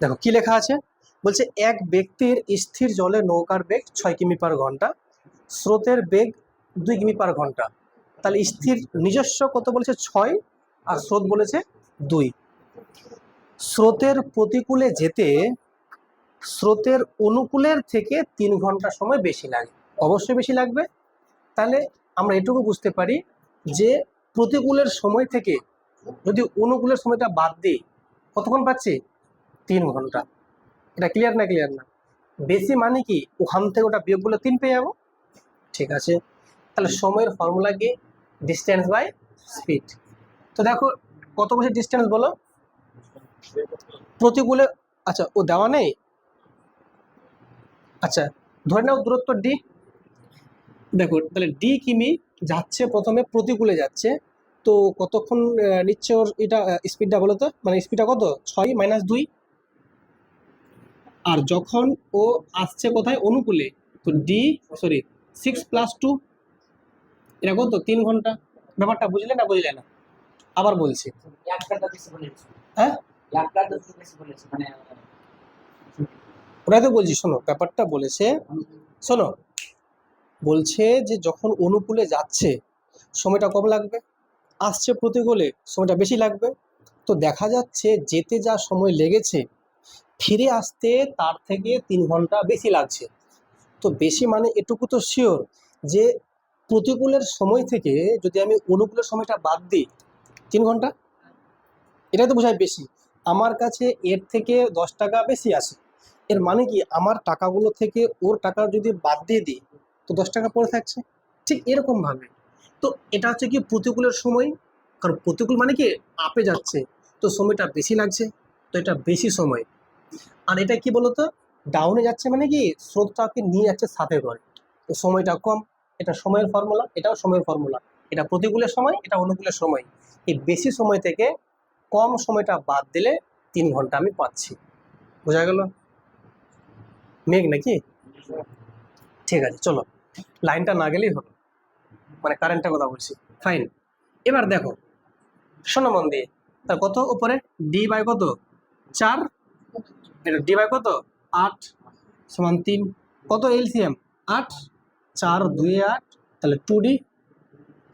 দেখো কি লেখা আছে, বলছে এক ব্যক্তির স্থির জলে নৌকার বেগ 6 কিমি/ঘন্টা, স্রোতের বেগ 2 কিমি/ঘন্টা। তাহলে স্থির নিজস্ব কত বলেছে 6, আর স্রোত বলেছে 2। স্রোতের প্রতিকূলে যেতে স্রোতের অনুকূলের থেকে 3 ঘন্টা সময় বেশি লাগে, অবশ্যই বেশি লাগবে। তাহলে আমরা এটুকু বুঝতে পারি যে প্রতিকূলের সময় থেকে যদি অনুকূলের সময়টা বাদ দিই কতক্ষণ পাচ্ছি, 3 ঘন্টা। এটা ক্লিয়ার না? ক্লিয়ার না? বেশি মানে কি ওখান থেকে ওটা বিয়োগ করলে 3 পেয়ে যাবো। ঠিক আছে, তাহলে সময়ের ফর্মুলা কি, ডিস্টেন্স বাই স্পিড। তো দেখো কত বছর ডিস্টেন্স বলো প্রতিকূলে, আচ্ছা ও দেওয়া নেই, আচ্ছা ধরে নাও দূরত্ব ডি। দেখো তাহলে ডি কিমি যাচ্ছে, প্রথমে প্রতিকূলে যাচ্ছে, তো কতক্ষণ নিচ্ছে ওর এটা স্পিডটা বলো তো, মানে স্পিডটা কত, 6 - 2। আর যখন ও আসছে কোথায়, অনুকূলে, তো ডি, সরি 6 + 2, এটা কত, 3 ঘন্টা। ব্যাপারটা বুঝলে না বুঝলে না? আবার বলছি, হ্যাঁ ওটাই তো বলছি, শোনো ব্যাপারটা বলেছে, শোনো বলছে যে যখন অনুকূলে যাচ্ছে সময়টা কম লাগবে, আসছে প্রতিকূলে সময়টা বেশি লাগবে। তো দেখা যাচ্ছে যেতে যা সময় লেগেছে ফিরে আসতে তার থেকে 3 ঘন্টা বেশি লাগছে। তো বেশি মানে এটুকু তো শিওর যে প্রতিকূলের সময় থেকে যদি আমি অনুকূলের সময়টা বাদ দিই 3 ঘন্টা, এটাই তো বোঝায় বেশি। আমার কাছে এর থেকে 10 টাকা বেশি আসে, এর মানে কি আমার টাকাগুলো থেকে ওর টাকা যদি বাদ দিয়ে দিই তো 10 টাকা পড়ে থাকছে। ঠিক এরকম ভাবে তো এটা হচ্ছে কি প্রতিকূলের সময়, কারণ প্রতিকূল মানে কি আপে যাচ্ছে, তো সময়টা বেশি লাগছে, তো এটা বেশি সময়। আর এটা কি বলতো, ডাউনে যাচ্ছে মানে কি স্রোতটাকে নিয়ে যাচ্ছে সাথে করে, তো সময়টা কম। এটা সময়ের ফর্মুলা, এটাও সময়ের ফর্মুলা। এটা প্রতিকূলের সময়, এটা অনুকূলের সময়। এই বেশি সময় থেকে কম সময়টা বাদ দিলে 3 ঘন্টা আমি পাচ্ছি। বোঝা গেল? মেঘ নাকি? ঠিক আছে চলো, লাইনটা না গেলেই হলো, মানে কারেন্টের কথা বলছি। ফাইন, এবার দেখো শোনো মন দিয়ে, তার কত উপরে ডি বাই কত 4, এটা ডি বাই কত 8 = 3, কত এলসিএম 8, 4 2 8, তাহলে 2D।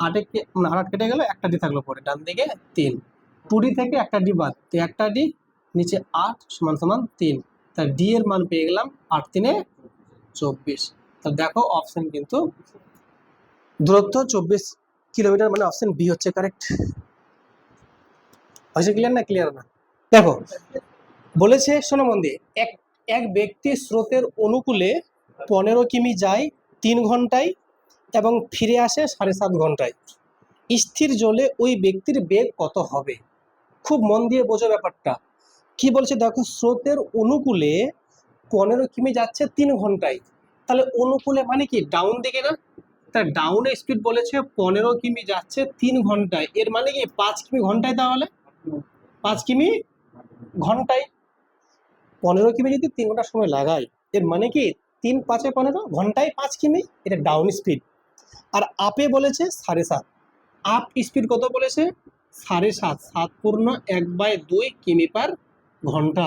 8 মানে 8 কেটে গেল, একটা ডি থাকলো পরে ডান দিকে 3, 2D থেকে একটা ডি বাদ, তো একটা ডি নিচে 8 = 3, তাই ডি এর মান পেয়ে গেলাম 8 × 3 = 24। তো দেখো অপশন কিন্তু দূরত্ব 24 কিলোমিটার, মানে অপশন বি হচ্ছে কারেক্ট। হয়েছে ক্লিয়ার না? ক্লিয়ার না? দেখো বলেছে শোনো মন দিয়ে, এক এক ব্যক্তি স্রোতের অনুকূলে 15 কিমি যায় 3 ঘন্টায় এবং ফিরে আসে 7.5 ঘন্টায়। স্থির জলে ওই ব্যক্তির বেগ কত হবে? খুব মন দিয়ে বোঝো ব্যাপারটা। কি বলছে দেখো, স্রোতের অনুকূলে 15 কিমি যাচ্ছে 3 ঘন্টায়, তাহলে অনুকূলে মানে কি ডাউন দিকে না? তার ডাউনে স্পিড বলেছে 15 কিমি যাচ্ছে 3 ঘন্টায়, এর মানে কি 5 কিমি/ঘন্টায়, তাহলে 5 কিমি/ঘন্টায়। 15 কিমি যদি 3 ঘন্টা সময় লাগাই, এর মানে কি 3 × 5 = 15, ঘন্টায় 5 কিমি, এটা ডাউন স্পিড। আর আপে বলেছে 7.5, আপ স্পিড কত বলেছে 7.5, 7×1/2 কিমি/ঘন্টা।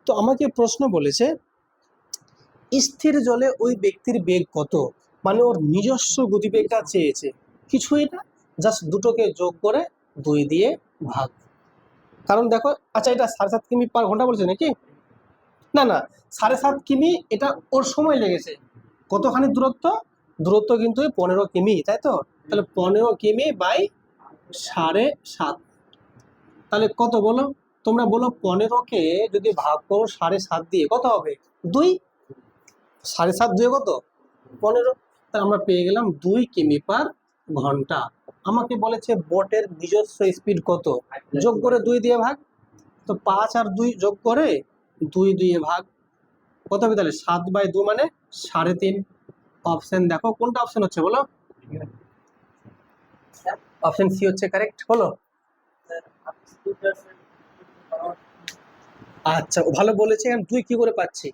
তো আমাকে প্রশ্ন বলেছে স্থির জলে ওই ব্যক্তির বেগ কত, মানে ওর নিজস্ব গতিবেগটা চেয়েছে, কিছুই না, জাস্ট দুটোকে যোগ করে 2 দিয়ে ভাগ। কারণ দেখো, আচ্ছা এটা 7.5 কিমি/ঘন্টা বলছে নাকি? না না, 7.5 কিমি এটা ওর সময় লেগেছে। কতখানি দূরত্ব, দূরত্ব কিন্তু 15 কিমি, তাই তো? তাহলে 15 কিমি/7.5, তাহলে কত বলো তোমরা, বলো 15কে যদি ভাগ করো 7.5 দিয়ে কত হবে, 2। 7.5 2 কত, 15। তাহলে আমরা পেয়ে গেলাম 2 কিমি/ঘন্টা। আমাকে বলেছে বোটের নিজস্ব স্পিড কত, যোগ করে 2 দিয়ে ভাগ, তো 5 আর 2 যোগ করে 2 দিয়ে ভাগ, কত হবে তাহলে 7/2 মানে 3.5। অপশন দেখো কোনটা অপশন হচ্ছে বলো, অপশন সি হচ্ছে কারেক্ট, বলো। আচ্ছা ও ভালো বলেছে, আমি 2 কি করে পাচ্ছি,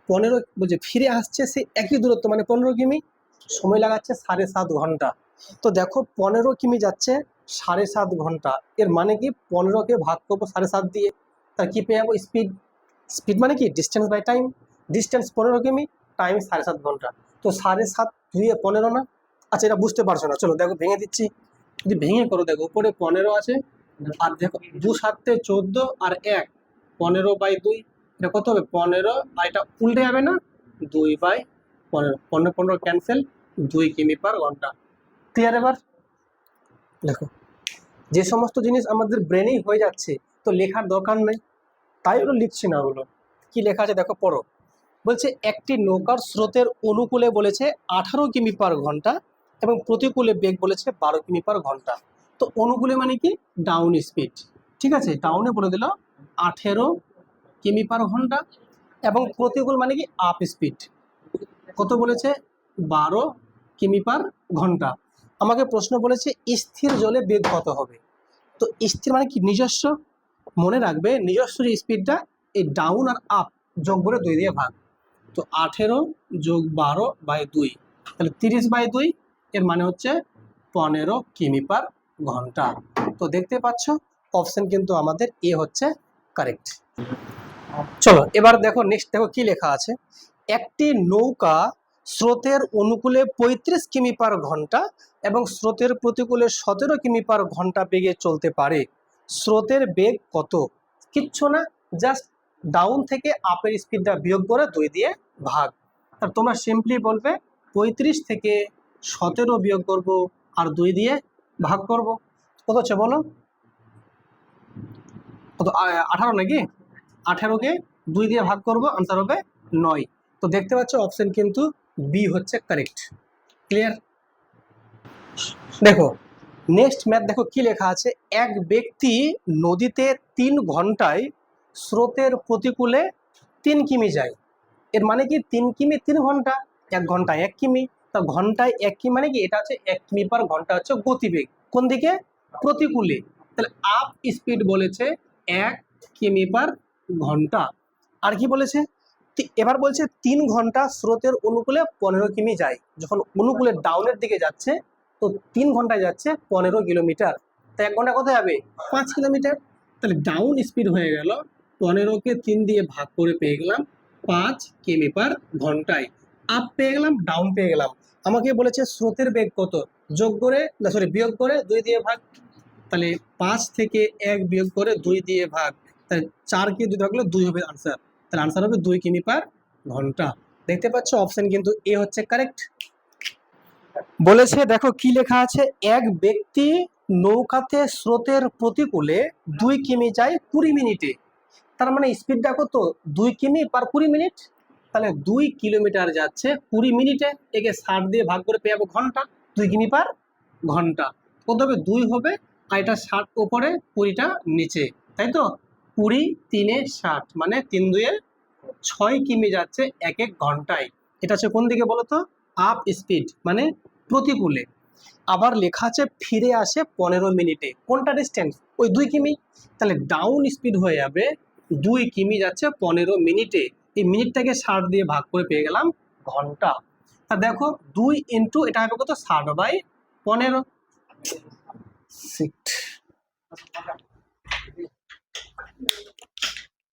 15 বলছে ফিরে আসছে সে একই দূরত্ব মানে 15 কিমি, সময় লাগাচ্ছে 7.5 ঘন্টা। তো দেখো 15 কিমি যাচ্ছে 7.5 ঘন্টা, এর মানে কি 15কে ভাগ করবো 7.5 দিয়ে, তার কি পেয়ে যাবো স্পিড, স্পিড মানে কি ডিস্টেন্স বাই টাইম, ডিস্টেন্স 15 কিমি, টাইম 7.5 ঘন্টা। তো 7.5 2 15 না? আচ্ছা এটা বুঝতে পারছো না, চলো দেখো ভেঙে দিচ্ছি। যদি ভেঙে করো দেখো উপরে 15 আছে, আর দেখো 2 7 14 আর 1 15/2, এটা কত হবে 15, আর এটা উল্টে যাবে না 2/15, 15 15 ক্যান্সেল, 2 কিমি/ঘন্টা। ক্লিয়ার? এবার দেখো যে সমস্ত জিনিস আমাদের ব্রেনেই হয়ে যাচ্ছে তো লেখার দরকার নেই, তাই ওগুলো লিখছি না। ওগুলো কি লেখা আছে দেখো পড়ো। বলছে একটি নৌকার স্রোতের অনুকূলে বলেছে 18 কিমি/ঘন্টা এবং প্রতিকূলে বেগ বলেছে 12 কিমি/ঘন্টা। তো অনুকূলে মানে কি ডাউন স্পিড, ঠিক আছে, ডাউনে বলে দিল 18 কিমি/ঘন্টা, এবং প্রতিকূল মানে কি আপ স্পিড, কত বলেছে 12 কিমি/ঘন্টা। আমাকে প্রশ্ন বলেছে স্থির জলে বেগ কত হবে। তো স্থির মানে কি নিজস্ব, মনে রাখবে নিজস্ব যে স্পিডটা এই ডাউন আর আপ যোগ করে 2 দিয়ে ভাগ। তো 18 যোগ 12/2, তাহলে 30/2, এর মানে হচ্ছে 15 কিমি/ঘন্টা। তো দেখতে পাচ্ছ অপশন কিন্তু আমাদের এ হচ্ছে কারেক্ট। চলো এবার দেখো নেক্সট, দেখো কি লেখা আছে। একটি নৌকা স্রোতের অনুকূলে 35 কিমি/ঘন্টা এবং স্রোতের প্রতিকূলে 17 কিমি/ঘন্টা বেগে চলতে পারে। স্রোতের বেগ কত? কিচ্ছু না, জাস্ট ডাউন থেকে আপের স্পিডটা বিয়োগ করে 2 দিয়ে ভাগ। আর তোমরা সিম্পলি বলবে 35 থেকে 17 বিয়োগ করব আর 2 দিয়ে ভাগ করব। কত হচ্ছে বলো? কত 18 নাকি? 18কে 2 দিয়ে ভাগ করব, আনসার হবে 9। তো দেখতে পাচ্ছ অপশন কিন্তু বি হচ্ছে কারেক্ট। ক্লিয়ার? দেখো নেক্সট ম্যাথ, দেখো কি লেখা আছে। এক ব্যক্তি নদীতে 3 ঘন্টায় স্রোতের প্রতিকূলে 3 কিমি যায়। এর মানে কি 3 কিমি 3 ঘন্টা, 1 ঘন্টায় 1 কিমি, তা ঘন্টায় 1 কিমি মানে কি এটা হচ্ছে 1 কিমি/ঘন্টা হচ্ছে গতিবেগ, কোন দিকে প্রতিকূলে। তাহলে আপ স্পিড বলেছে 1 কিমি/ঘন্টা। আর কি বলেছে এবার বলছে 3 ঘন্টা স্রোতের অনুকূলে 15 কিমি যায়। যখন অনুকূলে ডাউনের দিকে যাচ্ছে তো 3 ঘন্টায় যাচ্ছে 15 কিলোমিটার, তাই 1 ঘন্টা কত যাবে 5 কিলোমিটার। তাহলে ডাউন স্পিড হয়ে গেল 15কে 3 দিয়ে ভাগ করে পেয়ে গেলাম 5 কিমি/ঘন্টায়। আপ পেয়ে গেলাম, ডাউন পেয়ে গেলাম। আমাকে বলেছে স্রোতের বেগ কত, যোগ করে না সরি বিয়োগ করে 2 দিয়ে ভাগ। তাহলে 5 থেকে 1 বিয়োগ করে 2 দিয়ে ভাগ, তাহলে 4কে 2 ভাগলে 2 হবে আনসার। তাহলে আনসার হবে 2 কিমি/ঘন্টা। দেখতে পাচ্ছ অপশন কিন্তু এ হচ্ছে কারেক্ট। বলেছে দেখো কি লেখা আছে। এক ব্যক্তি নৌকাতে স্রোতের প্রতিকূলে 2 কিমি যায় 20 মিনিটে। তার মানে স্পিডটা কত 2 কিমি/20 মিনিট। তাহলে 2 কিলোমিটার যাচ্ছে 20 মিনিটে, একে 60 দিয়ে ভাগ করে পেয়ে যাবো ঘন্টা, 2 কিমি/ঘন্টা। কত হবে 2 হবে, আর এটা 60 উপরে 20টা নিচে, তাই তো 20 3 60 মানে 3 2 6 কিমি যাচ্ছে 1 ঘন্টায়। এটা হচ্ছে কোন দিকে বলতো আপ স্পিড মানে প্রতিকূলে। আবার লেখা আছে ফিরে আসে 15 মিনিটে, কোনটা ডিস্টেন্স ওই 2 কিমি। তাহলে ডাউন স্পিড হয়ে যাবে 2 কিমি যাচ্ছে 15 মিনিটে, এই মিনিটটাকে 60 দিয়ে ভাগ করে পেয়ে গেলাম ঘন্টা। তা দেখো 2 ইন্টু এটা হবে কত 60/15।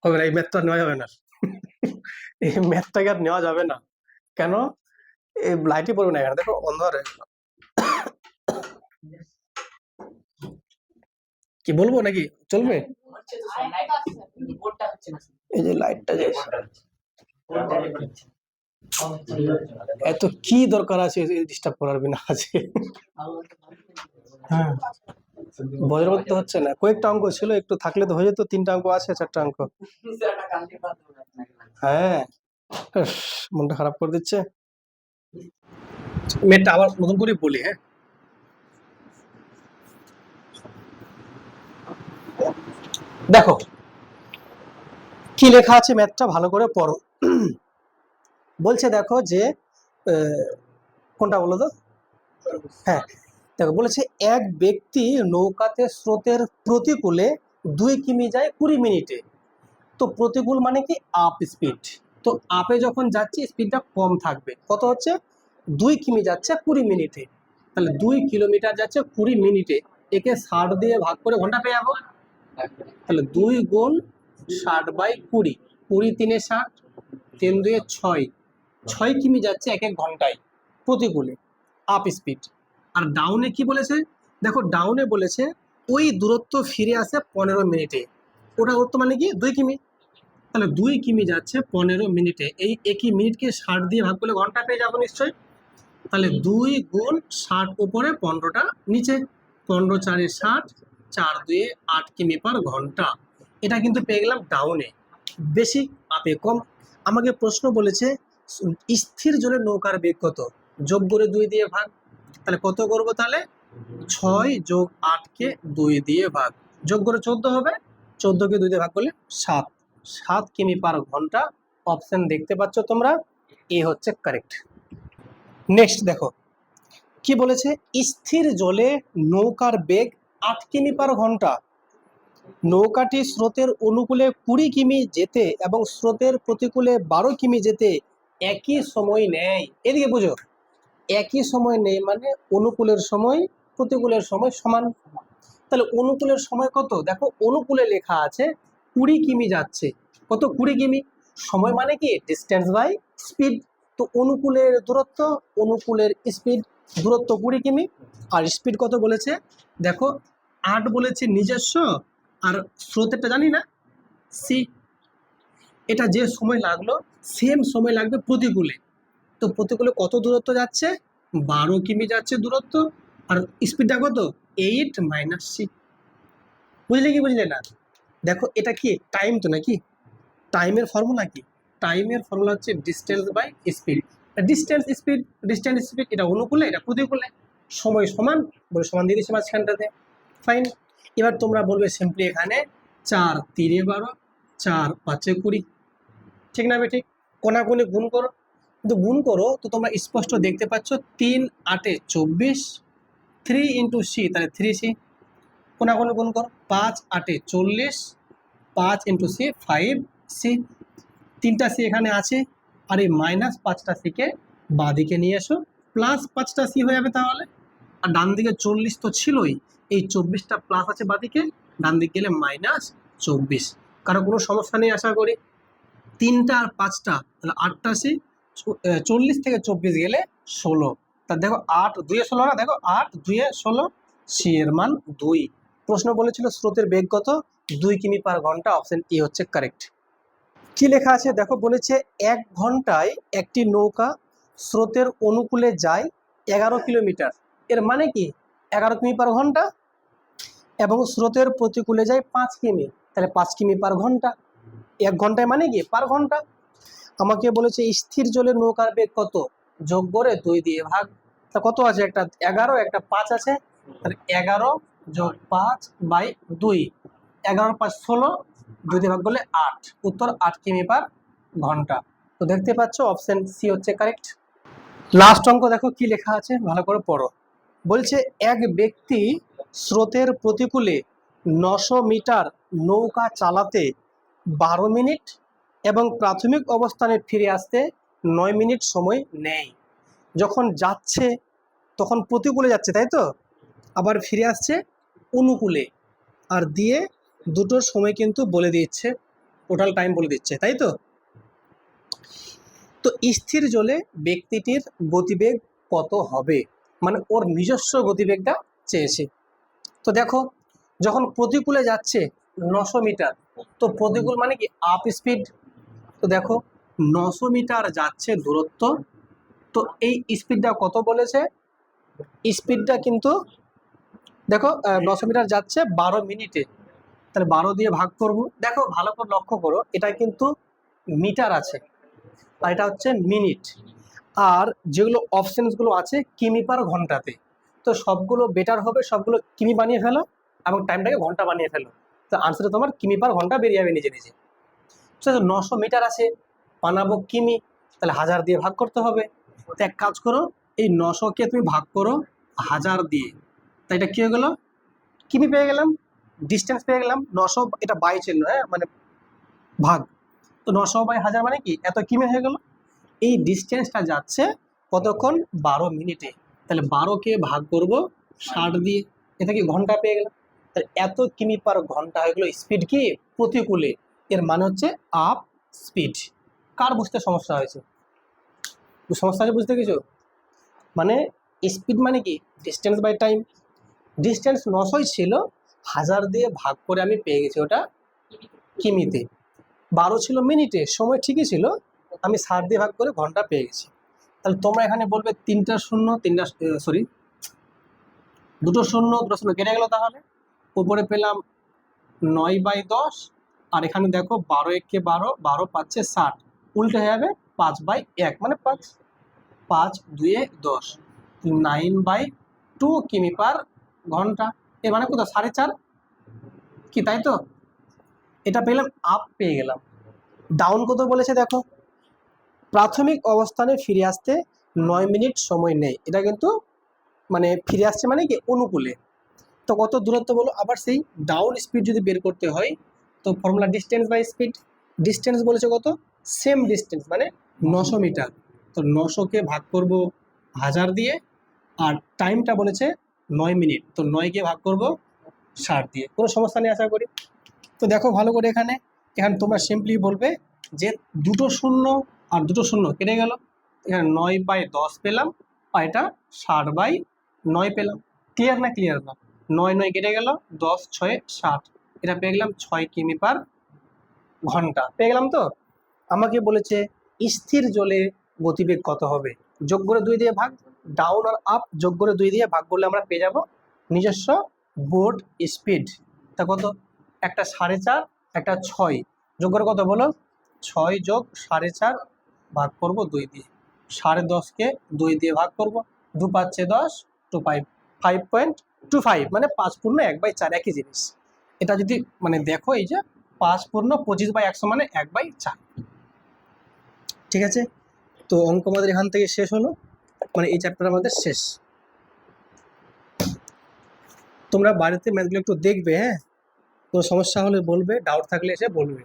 হবে না, এই ম্যাথটা নেওয়া যাবে না। এই ম্যাথটাকে আর নেওয়া যাবে না। কেন? এই লাইটই পড়বে না এখানে, দেখো অন্ধকার হয়ে গেল। কি বলবো নাকি চলবে? এই যে লাইটটা যে এত কি দরকার আছে ডিস্টার্ব করার বিনা আছে। হ্যাঁ বজ্র করতে হচ্ছে না, কয়েকটা অঙ্ক ছিল একটু থাকলে তো হয়ে যেত, 3টা অঙ্ক আছে 4টা অঙ্ক। হ্যাঁ মনটা খারাপ করে দিচ্ছে। মেয়েটা আবার নতুন করে বলি। হ্যাঁ দেখো কি লেখা আছে, ম্যাথটা ভালো করে পড়ো। বলছে দেখো যে কোনটা বলো তো, হ্যাঁ দেখো বলেছে এক ব্যক্তি নৌকাতে স্রোতের প্রতিকূলে 2 কিমি যায় 20 মিনিটে। তো প্রতিকূল মানে কি আপ স্পিড, তো আপে যখন যাচ্ছে স্পিডটা কম থাকবে, কত হচ্ছে 2 কিমি যাচ্ছে 20 মিনিটে। তাহলে 2 কিলোমিটার যাচ্ছে 20 মিনিটে, একে 60 দিয়ে ভাগ করে ঘন্টা পেয়ে যাবো। তাহলে 2 গুণ 60/20, 20 3 60, 3 2 6, 6 কিমি যাচ্ছে এক এক ঘন্টায় প্রতিকূলে আপ স্পিড। আর ডাউনে কি বলেছে, দেখো ডাউনে বলেছে ওই দূরত্ব ফিরে আসে 15 মিনিটে। ওটা দূরত্ব মানে কি 2 কিমি, তাহলে 2 কিমি যাচ্ছে 15 মিনিটে। এই একই মিনিটকে 60 দিয়ে ভাগ করলে ঘন্টা পেয়ে যাবো নিশ্চয়ই। তাহলে 2 গুণ 60 উপরে 15টা নিচে, 15 4 60, 4 2 8 কিমি পার ঘন্টা। এটা কিন্তু পেয়ে গেলাম ডাউনে বেশি, আপে কম। আমাকে প্রশ্ন বলেছে স্থির জলে নৌকার বেগ কত, যোগ করে 2 দিয়ে ভাগ। তাহলে কত করব, তাহলে 6 যোগ 8 কে 2 দিয়ে ভাগ, যোগ করে 14 হবে, 14 কে 2 দিয়ে ভাগ করলে 7, 7 কিমি পার ঘন্টা। অপশন দেখতে পাচ্ছ তোমরা, এ হচ্ছে কারেক্ট। নেক্সট দেখো কি বলেছে, স্থির জলে নৌকার বেগ 8 কিমি পার ঘন্টা। নৌকাটি স্রোতের অনুকূলে 20 কিমি যেতে এবং স্রোতের প্রতিকূলে 12 কিমি যেতে একই সময় নেয়। এদিকে বুঝো, একই সময় নেই মানে অনুকূলের সময় প্রতিকূলের সময় সমান। তাহলে অনুকূলের সময় কত, দেখো অনুকূলে লেখা আছে 20 কিমি যাচ্ছে, কত 20 কিমি, সময় মানে কি ডিস্টেন্স বাই স্পিড। তো অনুকূলের দূরত্ব, অনুকূলের স্পিড, দূরত্ব 20 কিমি, আর স্পিড কত বলেছে, দেখো 8 বলেছে নিজস্ব, আর স্রোতেরটা জানি না সি। এটা যে সময় লাগলো সেম সময় লাগবে প্রতিকূলে। তো প্রতিকূলে কত দূরত্ব যাচ্ছে, 12 কিমি যাচ্ছে দূরত্ব, আর স্পিডটা কত 8 মাইনাস সি। বুঝলে কি বুঝলে না, দেখো এটা কি টাইম তো নাকি, টাইমের ফর্মুলা কি, টাইমের ফর্মুলা হচ্ছে distance by speed. Distance speed, distance speed, এটা অনুকূলে এটা প্রতিকূলে, সময় সমান বলে সমান দিয়ে দিচ্ছে মাঝখানটাতে। ফাইন। এবার তোমরা বলবে সিম্পলি এখানে 4 3 12, 4 5 20, ঠিক না ঠিক, কোনাকুনি গুণ করো। কিন্তু গুণ করো তো তোমরা স্পষ্ট দেখতে পাচ্ছ 3 8 24, 3 ইন্টু সি তাহলে 3 সি, কোনাকুনি গুণ করো 5 8 40, 5 ইন্টু সি 5 সি, 3টা সি এখানে আছে, আর এই মাইনাস 5টা সিকে বাঁ দিকে নিয়ে এসো, প্লাস 5টা সি হয়ে যাবে তাহলে। আর ডান দিকে 40 তো ছিলই, এই 24টা প্লাস আছে বাদিকে, ডান দিকে গেলে মাইনাস 24। কারো কোনো সমস্যা নেই আশা করি। 3টা আর 5টা তাহলে 8টা সি, 40 থেকে 24 গেলে 16। তা দেখো 8 2 16 না, দেখো 8 2 16, সি এর মান 2। প্রশ্ন বলেছিল স্রোতের বেগ কত, 2 কিমি পার ঘন্টা। অপশন এ হচ্ছে কারেক্ট। কি লেখা আছে দেখো, বলেছে 1 ঘন্টায় একটি নৌকা স্রোতের অনুকূলে যায় 11 কিলোমিটার। এর মানে কি 11 কিমি পার ঘন্টা, এবং স্রোতের প্রতিকূলে যায় 5 কিমি, তাহলে 5 কিমি পার ঘন্টা। 1 ঘন্টায় মানে কি পার ঘন্টা। আমাকে বলেছে স্থির জলের নৌকার বেগ কত, যোগ করে 2 দিয়ে ভাগ। তা কত আছে, একটা 11 একটা 5 আছে, তাহলে 11 যোগ 5 বাই 2, 11 5 16, 2 দিয়ে ভাগ করলে 8, উত্তর 8 কিমি পার ঘন্টা। তো দেখতে পাচ্ছ অপশন সি হচ্ছে কারেক্ট। লাস্ট অঙ্ক দেখো কি লেখা আছে, ভালো করে পড়ো। বলছে এক ব্যক্তি স্রোতের প্রতিকূলে 900 মিটার নৌকা চালাতে 12 মিনিট এবং প্রাথমিক অবস্থানে ফিরে আসতে 9 মিনিট সময় নেয়। যখন যাচ্ছে তখন প্রতিকূলে যাচ্ছে তাই তো, আবার ফিরে আসছে অনুকূলে, আর দিয়ে দুটোর সময় কিন্তু বলে দিচ্ছে, টোটাল টাইম বলে দিচ্ছে তাই তো। তো স্থির জলে ব্যক্তিটির গতিবেগ কত হবে, মানে ওর নিজস্ব গতিবেগটা চেয়েছে। তো দেখো যখন প্রতিকূলে যাচ্ছে 900 মিটার, তো প্রতিকূল মানে কি আপ স্পিড। তো দেখো 900 মিটার যাচ্ছে দূরত্ব, তো এই স্পিডটা কত বলেছে, স্পিডটা কিন্তু দেখো 900 মিটার যাচ্ছে 12 মিনিটে, তাহলে 12 দিয়ে ভাগ করব। দেখো ভালো করে লক্ষ্য করো, এটা কিন্তু মিটার আছে আর এটা হচ্ছে মিনিট, আর যেগুলো অপশনসগুলো আছে কিমি পার ঘন্টাতে। তো সবগুলো বেটার হবে, সবগুলো কিমি বানিয়ে ফেলো এবং টাইমটাকে ঘন্টা বানিয়ে ফেলো, তো আনসারে তোমার কিমি পার ঘন্টা বেরিয়ে যাবে নিজে নিজে। 900 মিটার আছে, বানাবো কিমি, তাহলে 1000 দিয়ে ভাগ করতে হবে। তো এক কাজ করো, এই 900কে তুমি ভাগ করো 1000 দিয়ে, তাই এটা কি হয়ে গেল, কিমি পেয়ে গেলাম, ডিস্টেন্স পেয়ে গেলাম। 900 এটা বাই চিহ্ন, হ্যাঁ মানে ভাগ, তো 900 বাই 1000 মানে কি এত কিমি হয়ে গেল। এই ডিস্টেন্সটা যাচ্ছে কতক্ষণ, 12 মিনিটে, তাহলে 12কে ভাগ করব 60 দিয়ে, এটা কি ঘন্টা পেয়ে গেলাম। তাহলে এত কিমি পার ঘন্টা হয়ে গেল স্পিড কি প্রতিকূলে, এর মানে হচ্ছে আপ স্পিড। কার বুঝতে সমস্যা হয়েছে? সমস্যা আছে বুঝতে কিছু? মানে স্পিড মানে কি? Distance by time. ডিস্টেন্স 900 ছিল, 1000 দিয়ে ভাগ করে আমি পেয়ে গেছি ওটা কিমিতে। 12 ছিল মিনিটে, সময় ঠিকই ছিল, আমি 60 দিয়ে ভাগ করে ঘন্টা পেয়ে গেছি। তাহলে তোমরা এখানে বলবে 3টা শূন্য, 3টা সরি 2টো শূন্য, 2টো শূন্য কেটে গেল, তাহলে উপরে পেলাম 9/10, আর এখানে দেখো 12 একে 12, 12 পাচ্ছে 60, উল্টে হয়ে যাবে 5/1 মানে 5, 5 2 10, 9/2 কিমি পার ঘন্টা। এ মানে কত? 4.5 কি, তাই তো? এটা পেলাম, আপ পেয়ে গেলাম। ডাউন কত বলেছে দেখো, প্রাথমিক অবস্থানে ফিরে আসতে 9 মিনিট সময় নেই। এটা কিন্তু মানে ফিরে আসছে মানে কি অনুকূলে। তো কত দূরত্ব বলো? আবার সেই ডাউন স্পিড যদি বের করতে হয় তো formula distance by speed. Distance বলেছে কত? সেম ডিস্টেন্স মানে 900 মিটার। তো 900কে ভাগ করব 1000 দিয়ে, আর টাইমটা বলেছে 9 মিনিট, তো 9কে ভাগ করব 60 দিয়ে। কোনো সমস্যা নেই আশা করি। তো দেখো ভালো করে, এখানে এখানে তোমরা সিম্পলি বলবে যে 2টো শূন্য আর 2টো শূন্য কেটে গেল, এখানে 9/10 পেলাম, আর এটা 60/9 পেলাম। ক্লিয়ার না? ক্লিয়ার না? 9 9 কেটে গেল, 10 6 60, এটা পেয়ে গেলাম 6 কিমি পার ঘন্টা। পেয়ে গেলাম তো? আমাকে বলেছে স্থির জলে গতিবেগ কত হবে, যোগ করে 2 দিয়ে ভাগ, ডাউন আর আপ যোগ করে 2 দিয়ে ভাগ করলে আমরা পেয়ে যাব নিজস্ব বোট স্পিড। তা কত? একটা 4.5, একটা 6, যোগ করে কত বলো? 6 যোগ 4.5 ভাগ করব 2 দিয়ে, 10.5কে 2 দিয়ে ভাগ করব, 2 পাচ্ছে 10, 2 5.25 মানে 5/1/4 একই জিনিস। এটা যদি মানে দেখো, এই যে 5/25/100 মানে 1/4। ঠিক আছে, তো অঙ্ক আমাদের এখান থেকে শেষ হলো, মানে এই চ্যাপ্টার আমাদের শেষ। তোমরা বাড়িতে ম্যাথগুলো একটু দেখবে, হ্যাঁ? কোনো সমস্যা হলে বলবে, ডাউট থাকলে এসে বলবে।